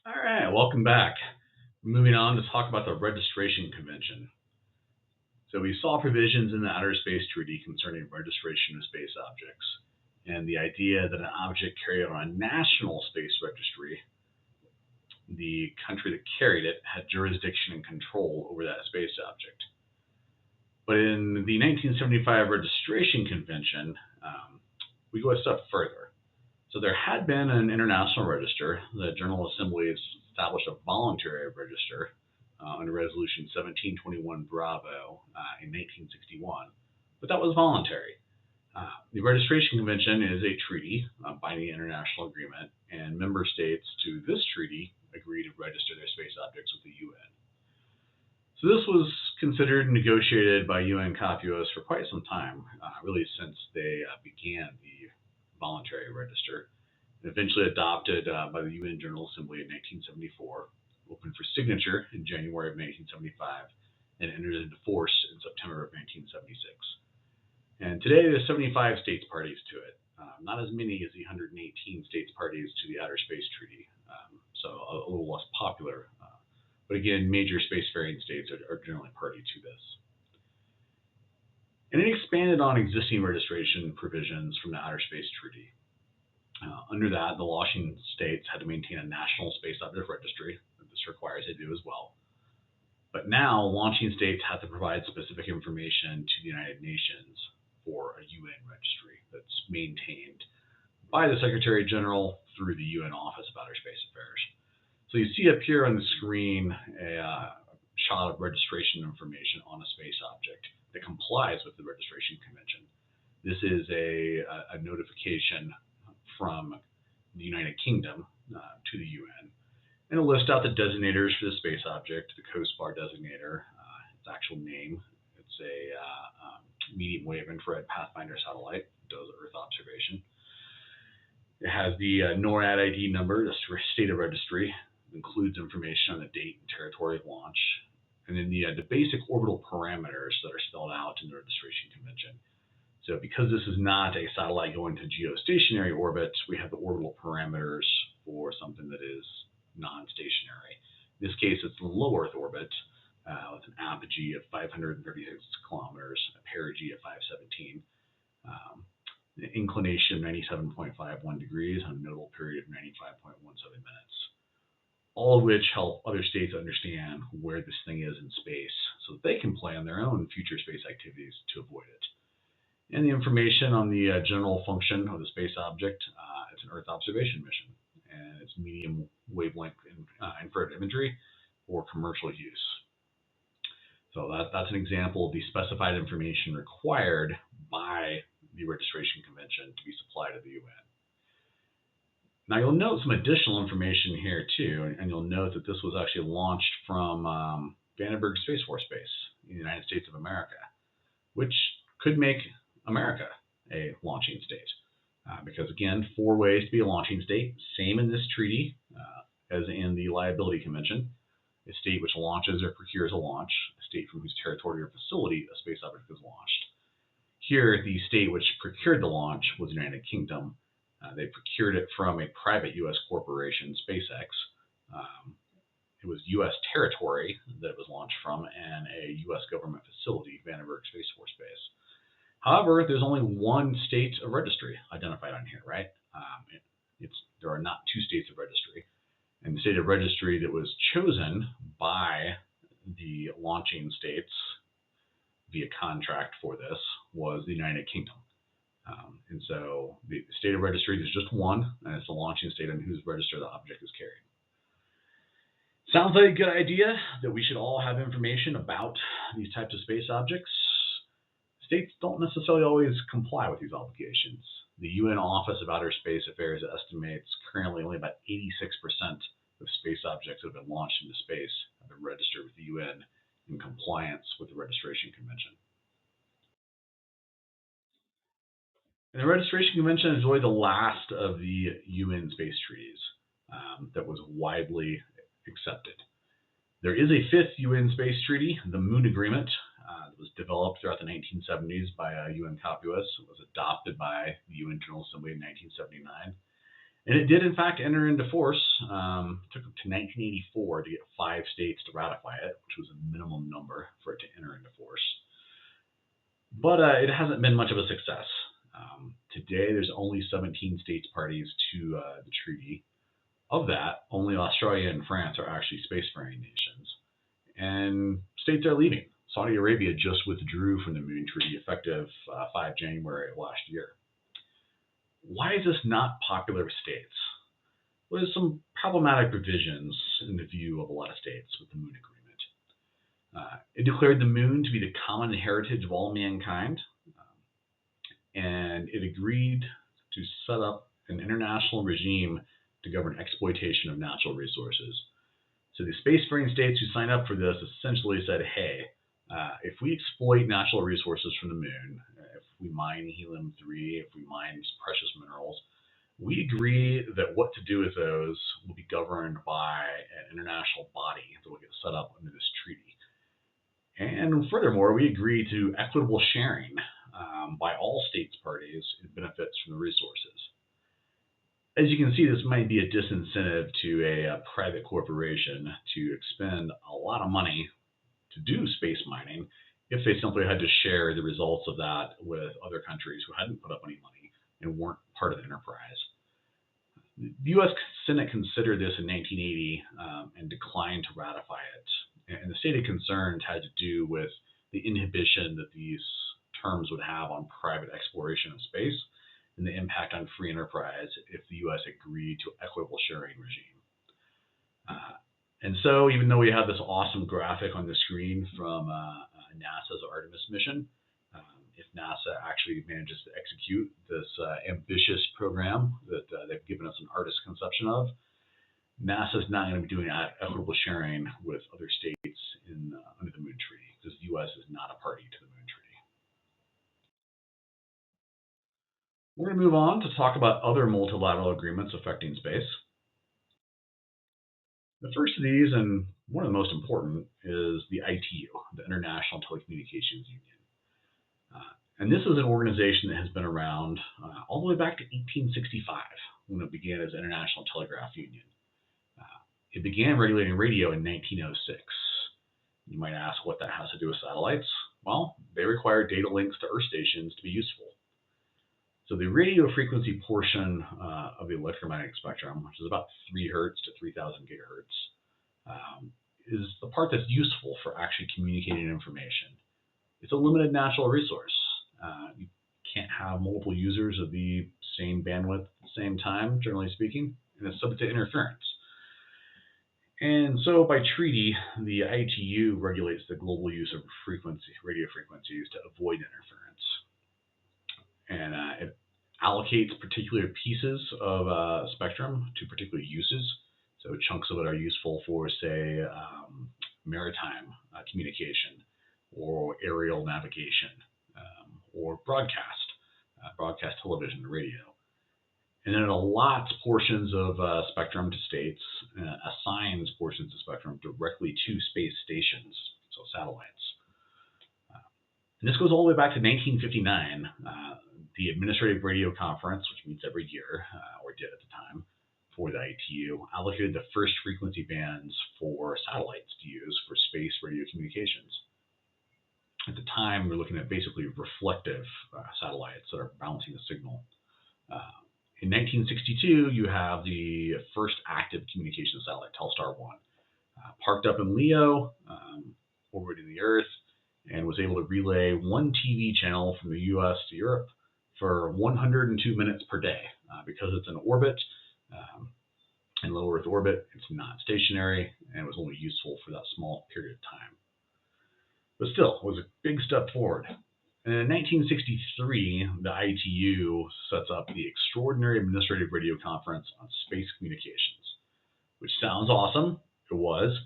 All right, welcome back. Moving on to talk about the Registration Convention. So we saw provisions in the Outer Space Treaty concerning registration of space objects, and the idea that an object carried on a national space registry, the country that carried it had jurisdiction and control over that space object. But in the 1975 Registration Convention, we go a step further. So there had been an international register. The General Assembly established a voluntary register under Resolution 1721 Bravo in 1961, but that was voluntary. The Registration Convention is a treaty, a binding international agreement, and member states to this treaty agree to register their space objects with the UN. So this was considered and negotiated by UN COPUOS for quite some time, really since they began the voluntary register, and eventually adopted by the UN General Assembly in 1974, opened for signature in January of 1975, and entered into force in September of 1976. And today there's 75 states parties to it, not as many as the 118 states parties to the Outer Space Treaty, so a little less popular. But again, major spacefaring states are generally party to this. And it expanded on existing registration provisions from the Outer Space Treaty. Under that, the launching states had to maintain a national space object registry. This requires they do as well. But now, launching states have to provide specific information to the United Nations for a UN registry that's maintained by the Secretary General through the UN Office of Outer Space Affairs. So you see up here on the screen a shot of registration information on a space object that complies with the Registration Convention. This is a notification from the United Kingdom to the UN, and it'll list out the designators for the space object, the Coast Bar designator, its actual name. It's a medium wave infrared pathfinder satellite, does Earth observation. It has the NORAD ID number, the state of registry, includes information on the date and territory of launch, and then the basic orbital parameters that are spelled out in the Registration Convention. So because this is not a satellite going to geostationary orbit, we have the orbital parameters for something that is non-stationary. In this case, it's in low Earth orbit with an apogee of 536 kilometers, a perigee of 517, an inclination of 97.51 degrees, and a nodal period of 95.17 minutes. All of which help other states understand where this thing is in space so that they can plan their own future space activities to avoid it. And the information on the general function of the space object, it's an Earth observation mission, and it's medium wavelength infrared imagery for commercial use. So that's an example of the specified information required by the Registration Convention to be supplied to the UN. Now you'll note some additional information here too, and you'll note that this was actually launched from Vandenberg Space Force Base in the United States of America, which could make America a launching state. Because again, 4 ways to be a launching state, same in this treaty as in the Liability Convention. A state which launches or procures a launch, a state from whose territory or facility a space object is launched. Here, the state which procured the launch was the United Kingdom. They procured it from a private U.S. corporation, SpaceX. It was U.S. territory that it was launched from, and a U.S. government facility, Vandenberg Space Force Base. However, there's only one state of registry identified on here, right? There are not 2 states of registry. And the state of registry that was chosen by the launching states via contract for this was the United Kingdom. And so the state of registry is just one, and it's the launching state on whose register the object is carried. Sounds like a good idea that we should all have information about these types of space objects. States don't necessarily always comply with these obligations. The UN Office of Outer Space Affairs estimates currently only about 86% of space objects that have been launched into space have been registered with the UN in compliance with the Registration Convention. And the Registration Convention is really the last of the UN space treaties that was widely accepted. There is a 5th UN space treaty, the Moon Agreement, that was developed throughout the 1970s by UN COPUOS. It was adopted by the UN General Assembly in 1979. And it did, in fact, enter into force. It took up to 1984 to get 5 states to ratify it, which was a minimum number for it to enter into force. But it hasn't been much of a success. Today, there's only 17 states parties to the treaty. Of that, only Australia and France are actually spacefaring nations. And states are leaving. Saudi Arabia just withdrew from the Moon Treaty effective 5 January of last year. Why is this not popular with states? Well, there's some problematic provisions in the view of a lot of states with the Moon Agreement. It declared the Moon to be the common heritage of all mankind, and it agreed to set up an international regime to govern exploitation of natural resources. So the spacefaring states who signed up for this essentially said, hey, if we exploit natural resources from the moon, if we mine helium-3, if we mine precious minerals, we agree that what to do with those will be governed by an international body that will get set up under this treaty. And furthermore, we agree to equitable sharing by all states parties in benefits from the resources. As you can see, this might be a disincentive to a private corporation to expend a lot of money to do space mining if they simply had to share the results of that with other countries who hadn't put up any money and weren't part of the enterprise. The U.S. Senate considered this in 1980 and declined to ratify it. And the stated concerns had to do with the inhibition that these terms would have on private exploration of space and the impact on free enterprise if the U.S. agreed to equitable sharing regime. And so, even though we have this awesome graphic on the screen from NASA's Artemis mission, if NASA actually manages to execute this ambitious program that they've given us an artist's conception of, NASA is not going to be doing equitable sharing with other states under the Moon Treaty, because the U.S. is not a party to the Moon Treaty. We're going to move on to talk about other multilateral agreements affecting space. The first of these, and one of the most important, is the ITU, the International Telecommunications Union. And this is an organization that has been around all the way back to 1865, when it began as International Telegraph Union. It began regulating radio in 1906. You might ask what that has to do with satellites. Well, they require data links to Earth stations to be useful. So the radio frequency portion of the electromagnetic spectrum, which is about 3 hertz to 3,000 gigahertz, is the part that's useful for actually communicating information. It's a limited natural resource. You can't have multiple users of the same bandwidth at the same time, generally speaking, and it's subject to interference. And so by treaty, the ITU regulates the global use of radio frequencies to avoid interference. And it allocates particular pieces of spectrum to particular uses. So chunks of it are useful for, say, maritime communication or aerial navigation or broadcast television and radio. And then it allots portions of spectrum to states, assigns portions of spectrum directly to space stations, so satellites. And this goes all the way back to 1959. The Administrative Radio Conference, which meets every year, or did at the time, for the ITU, allocated the first frequency bands for satellites to use for space radio communications. At the time, we're looking at basically reflective satellites that are bouncing a signal. In 1962, you have the first active communication satellite, Telstar 1, parked up in LEO, orbiting the Earth, and was able to relay one TV channel from the US to Europe for 102 minutes per day. Because it's in orbit, in low Earth orbit, it's not stationary, and it was only useful for that small period of time. But still, it was a big step forward. And in 1963, the ITU sets up the Extraordinary Administrative Radio Conference on Space Communications, which sounds awesome. It was.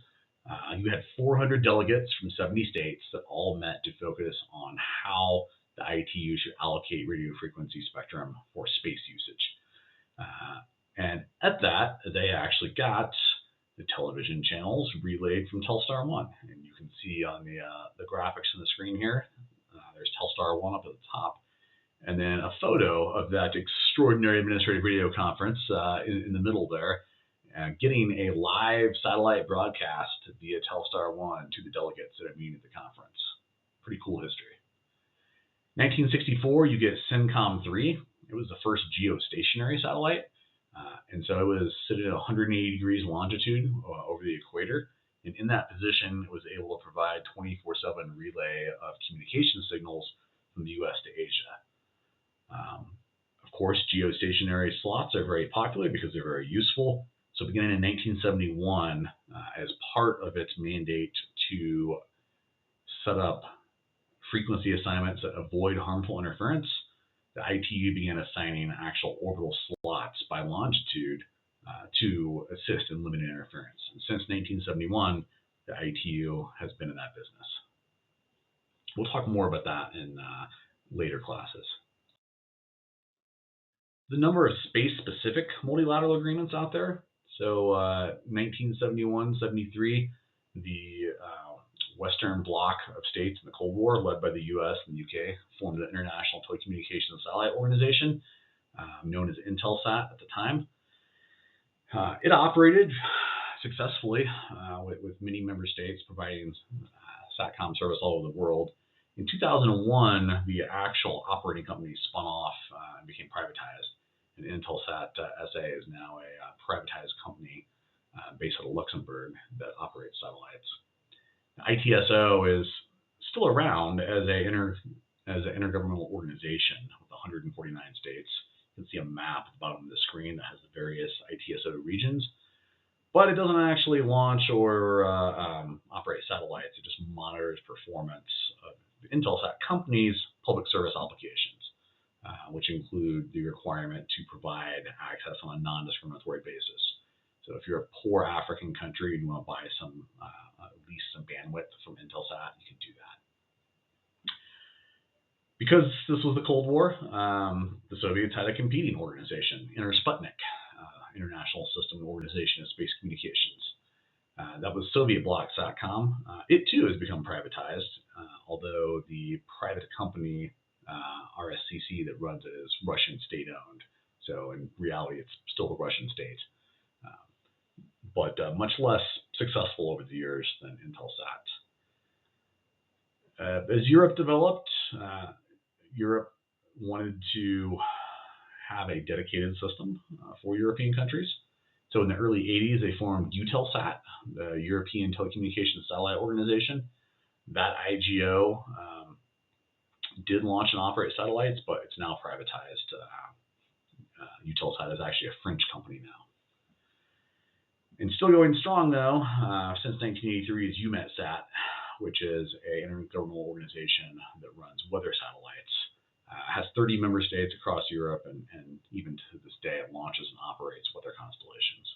You had 400 delegates from 70 states that all met to focus on how the ITU should allocate radio frequency spectrum for space usage. And at that, they actually got the television channels relayed from Telstar 1. And you can see on the graphics on the screen here, there's Telstar 1 up at the top, And then a photo of that extraordinary administrative video conference in the middle there, getting a live satellite broadcast via Telstar 1 to the delegates that are meeting at the conference. Pretty cool history. 1964, you get CENTCOM 3. It was the first geostationary satellite. And so it was sitting at 180 degrees longitude over the equator. And in that position, it was able to provide 24/7 relay of communication signals from the US to Asia. Of course, geostationary slots are very popular because they're very useful. So beginning in 1971, as part of its mandate to set up frequency assignments that avoid harmful interference, the ITU began assigning actual orbital slots by longitude to assist in limiting interference. And since 1971, the ITU has been in that business. We'll talk more about that in later classes. The number of space-specific multilateral agreements out there. So 1971-73, the Western Bloc of states in the Cold War, led by the US and the UK, formed the International Telecommunications Satellite Organization, known as Intelsat at the time. It operated successfully with many member states providing SATCOM service all over the world. In 2001, the actual operating company spun off and became privatized. And Intelsat SA is now a privatized company based out of Luxembourg that operates satellites. ITSO is still around as an intergovernmental organization with 149 states. You can see a map at the bottom of the screen that has the various ITSO regions, but it doesn't actually launch or operate satellites. It just monitors performance of the Intelsat company's public service obligations, which include the requirement to provide access on a non-discriminatory basis. So if you're a poor African country and you want to buy lease some bandwidth from Intelsat, you can do that. Because this was the Cold War, the Soviets had a competing organization, Sputnik, International System Organization of Space Communications. That was Soviet bloc SATCOM. It too has become privatized, although the private company RSCC that runs it is Russian state-owned. So in reality, it's still the Russian state, but much less successful over the years than Intelsat. As Europe developed, Europe wanted to have a dedicated system for European countries. So in the early 80s, they formed Eutelsat, the European Telecommunications Satellite Organization. That IGO did launch and operate satellites, but it's now privatized. Eutelsat is actually a French company now. And still going strong, though, since 1983 is EUMETSAT, which is an intergovernmental organization that runs weather satellites. Has 30 member states across Europe, and even to this day, it launches and operates weather constellations.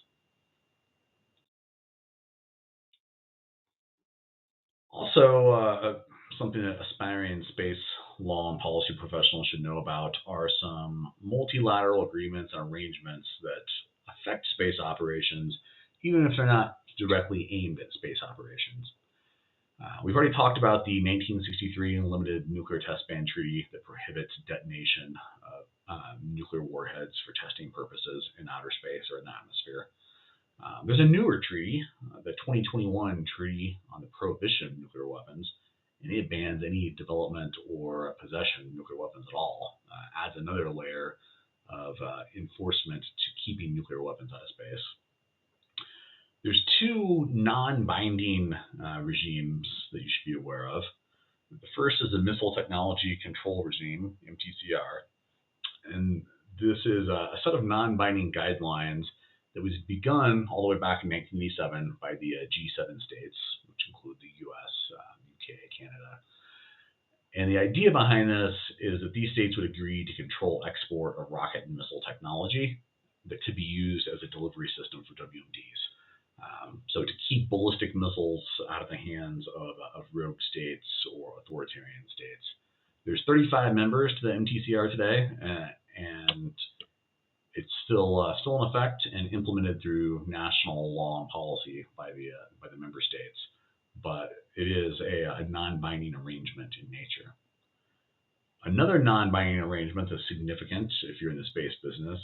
Also, something that aspiring space law and policy professionals should know about are some multilateral agreements and arrangements that affect space operations, even if they're not directly aimed at space operations. We've already talked about the 1963 Unlimited Nuclear Test Ban Treaty that prohibits detonation of nuclear warheads for testing purposes in outer space or in the atmosphere. There's a newer treaty, the 2021 Treaty on the Prohibition of Nuclear Weapons, and it bans any development or possession of nuclear weapons at all. Adds another layer of enforcement to keeping nuclear weapons out of space. There's two non-binding regimes that you should be aware of. The first is the Missile Technology Control Regime, MTCR. And this is a set of non-binding guidelines that was begun all the way back in 1987 by the G7 states, which include the US, UK, Canada. And the idea behind this is that these states would agree to control export of rocket and missile technology that could be used as a delivery system for WMDs. So to keep ballistic missiles out of the hands of rogue states or authoritarian states. There's 35 members to the MTCR today, and it's still in effect and implemented through national law and policy by the member states. But it is a non-binding arrangement in nature. Another non-binding arrangement that's significant if you're in the space business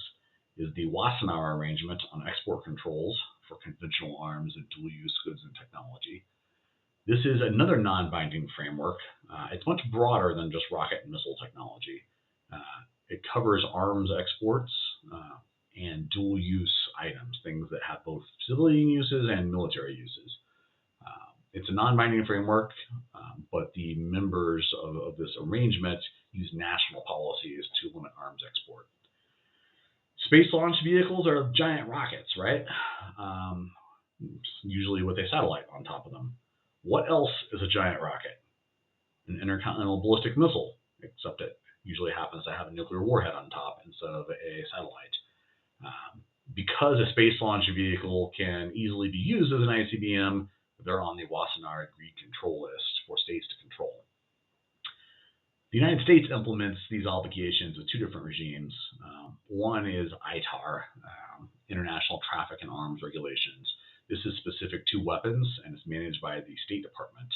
is the Wassenaar Arrangement on Export Controls for Conventional Arms and Dual-Use Goods and Technology. This is another non-binding framework. It's much broader than just rocket and missile technology. It covers arms exports and dual-use items, things that have both civilian uses and military uses. It's a non-binding framework, but the members of this arrangement use national policies to limit arms export. Space launch vehicles are giant rockets, right? Usually with a satellite on top of them. What else is a giant rocket? An intercontinental ballistic missile, except it usually happens to have a nuclear warhead on top instead of a satellite. Because a space launch vehicle can easily be used as an ICBM, they're on the Wassenaar Agreed Control List for states to control. The United States implements these obligations with two different regimes. One is ITAR, International Traffic in Arms Regulations. This is specific to weapons and is managed by the State Department.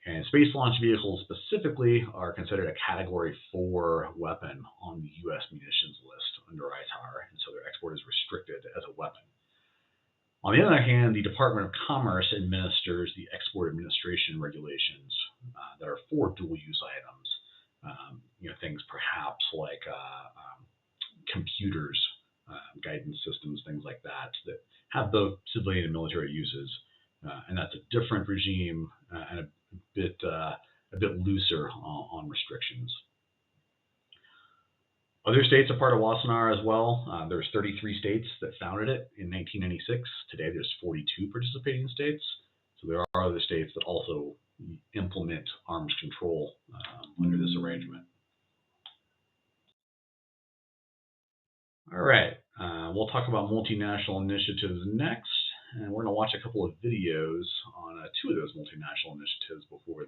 And space launch vehicles specifically are considered a Category 4 weapon on the U.S. munitions list under ITAR, and so their export is restricted as a weapon. On the other hand, the Department of Commerce administers the export administration regulations that are for dual-use items. Things perhaps like computers, guidance systems, things like that have both civilian and military uses, and that's a different regime and a bit looser on restrictions. Other states are part of Wassenaar as well. There's 33 states that founded it in 1996. Today there's 42 participating states. So there are other states that also implement arms control under this arrangement. All right, we'll talk about multinational initiatives next, and we're going to watch a couple of videos on two of those multinational initiatives before